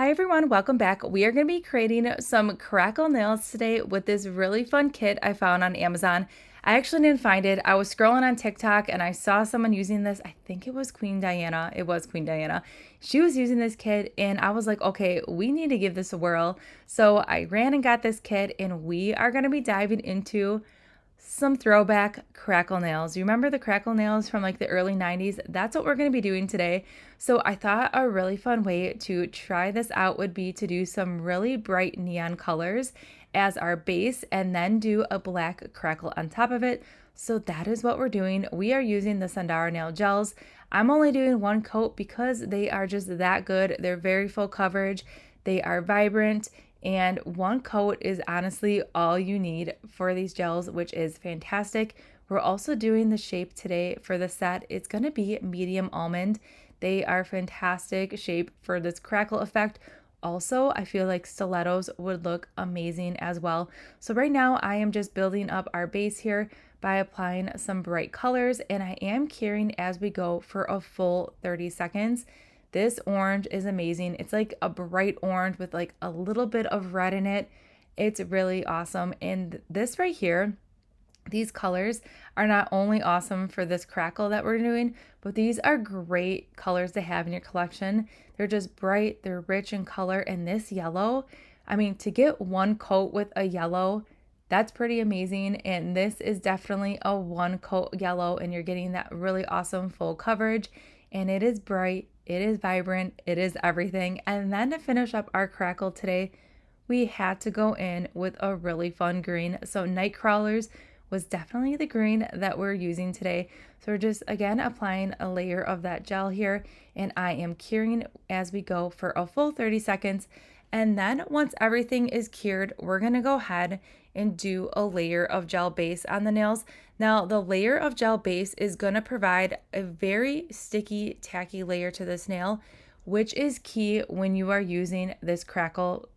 Hi everyone, welcome back. We are going to be creating some Crackle nails today with this really fun kit I found on Amazon. I actually didn't find it. I was scrolling on TikTok and I saw someone using this. I think it was Queen Diana. It was Queen Diana. She was using this kit and I was like, okay, we need to give this a whirl. So I ran and got this kit and we are going to be diving into some throwback Crackle nails. You remember the Crackle nails from like the early 90s? That's what we're going to be doing today. So I thought a really fun way to try this out would be to do some really bright neon colors as our base and then do a black crackle on top of it. So that is what we're doing. We are using the Sundara nail gels. I'm only doing one coat because they are just that good. They're very full coverage. They are vibrant. And one coat is honestly all you need for these gels, which is fantastic. We're also doing the shape today for the set. It's going to be medium almond. They are fantastic shape for this crackle effect. Also, I feel like stilettos would look amazing as well. So right now I am just building up our base here by applying some bright colors, and I am curing as we go for a full 30 seconds. This orange is amazing. It's like a bright orange with like a little bit of red in it. It's really awesome. And this right here, these colors are not only awesome for this crackle that we're doing, but these are great colors to have in your collection. They're just bright, they're rich in color, and this yellow, I mean, to get one coat with a yellow, that's pretty amazing. And this is definitely a one coat yellow, and you're getting that really awesome full coverage. And it is bright, it is vibrant, it is everything. And then to finish up our crackle today, we had to go in with a really fun green. So night crawlers was definitely the green that we're using today. So we're just again applying a layer of that gel here, and I am curing as we go for a full 30 seconds. And then once everything is cured, we're gonna go ahead and do a layer of gel base on the nails. Now the layer of gel base is gonna provide a very sticky, tacky layer to this nail, which is key when you are using this crackle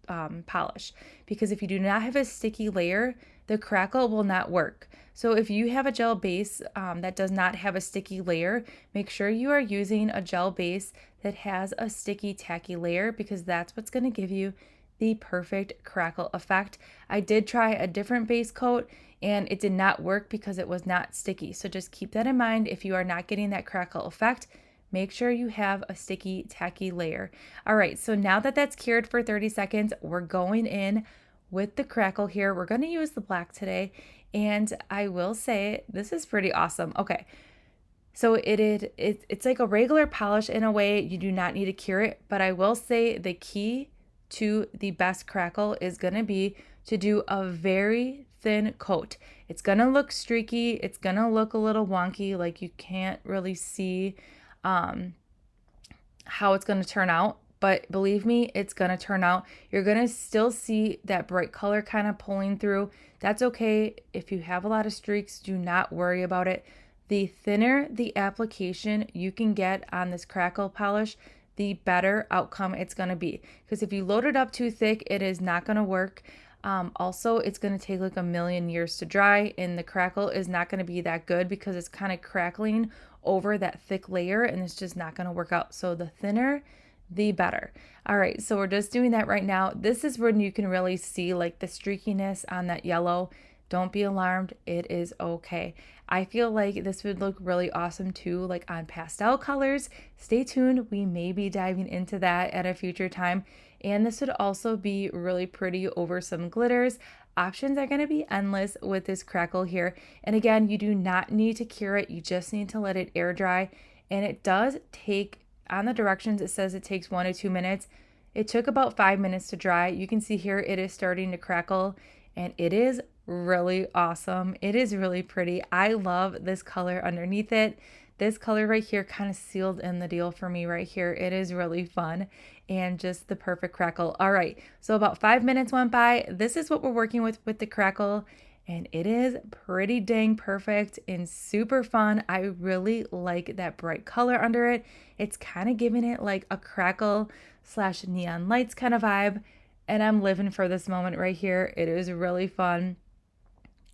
polish. Because if you do not have a sticky layer, the crackle will not work. So if you have a gel base that does not have a sticky layer, make sure you are using a gel base that has a sticky, tacky layer, because that's what's going to give you the perfect crackle effect. I did try a different base coat and it did not work because it was not sticky. So just keep that in mind. If you are not getting that crackle effect, make sure you have a sticky, tacky layer. All right, so now that that's cured for 30 seconds, we're going in with the crackle here. We're going to use the black today, and I will say this is pretty awesome. Okay, so it's like a regular polish in a way. You do not need to cure it, but I will say the key to the best crackle is going to be to do a very thin coat. It's going to look streaky. It's going to look a little wonky, like you can't really see how it's going to turn out. But believe me, it's going to turn out. You're going to still see that bright color kind of pulling through. That's okay. If you have a lot of streaks, do not worry about it. The thinner the application you can get on this crackle polish, the better outcome it's going to be. Because if you load it up too thick, it is not going to work. Also, it's going to take like a million years to dry, and the crackle is not going to be that good because it's kind of crackling over that thick layer, and it's just not going to work out. So the thinner, the better. All right, so we're just doing that right now. This is when you can really see like the streakiness on that yellow. Don't be alarmed, it is okay. I feel like this would look really awesome too, like on pastel colors. Stay tuned, we may be diving into that at a future time. And this would also be really pretty over some glitters. Options are going to be endless with this crackle here. And again, you do not need to cure it, you just need to let it air dry. And it does take, on the directions it says it takes 1 to 2 minutes. It took about 5 minutes to dry. You can see here it is starting to crackle, and it is really awesome. It is really pretty. I love this color underneath it. This color right here kind of sealed in the deal for me right here. It is really fun and just the perfect crackle. All right, so about 5 minutes went by. This is what we're working with the crackle, and it is pretty dang perfect and super fun. I really like that bright color under it. It's kind of giving it like a crackle slash neon lights kind of vibe, and I'm living for this moment right here. It is really fun,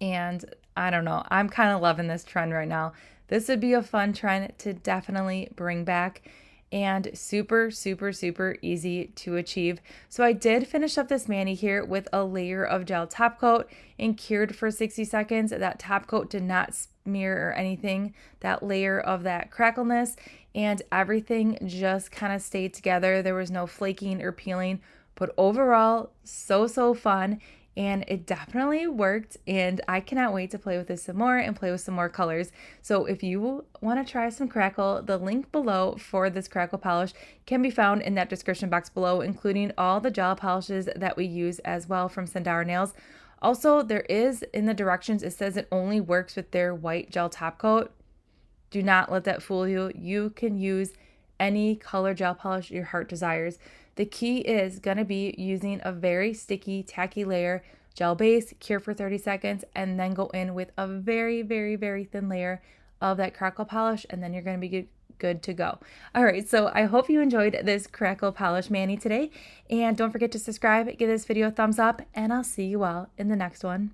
and I don't know, I'm kind of loving this trend right now. This would be a fun trend to definitely bring back. and super, super, super easy to achieve. So I did finish up this mani here with a layer of gel top coat and cured for 60 seconds. That top coat did not smear or anything, that layer of that crackleness, and everything just kind of stayed together. There was no flaking or peeling, but overall, so fun. And it definitely worked, and I cannot wait to play with this some more and play with some more colors. So if you want to try some Crackle, the link below for this Crackle polish can be found in that description box below, including all the gel polishes that we use as well from Sundara Nails. Also, there is in the directions, it says it only works with their white gel top coat. Do not let that fool you. You can use any color gel polish your heart desires. The key is going to be using a very sticky, tacky layer, gel base, cure for 30 seconds, and then go in with a very, very, very thin layer of that Crackle polish, and then you're going to be good to go. All right, so I hope you enjoyed this Crackle polish mani today, and don't forget to subscribe, give this video a thumbs up, and I'll see you all in the next one.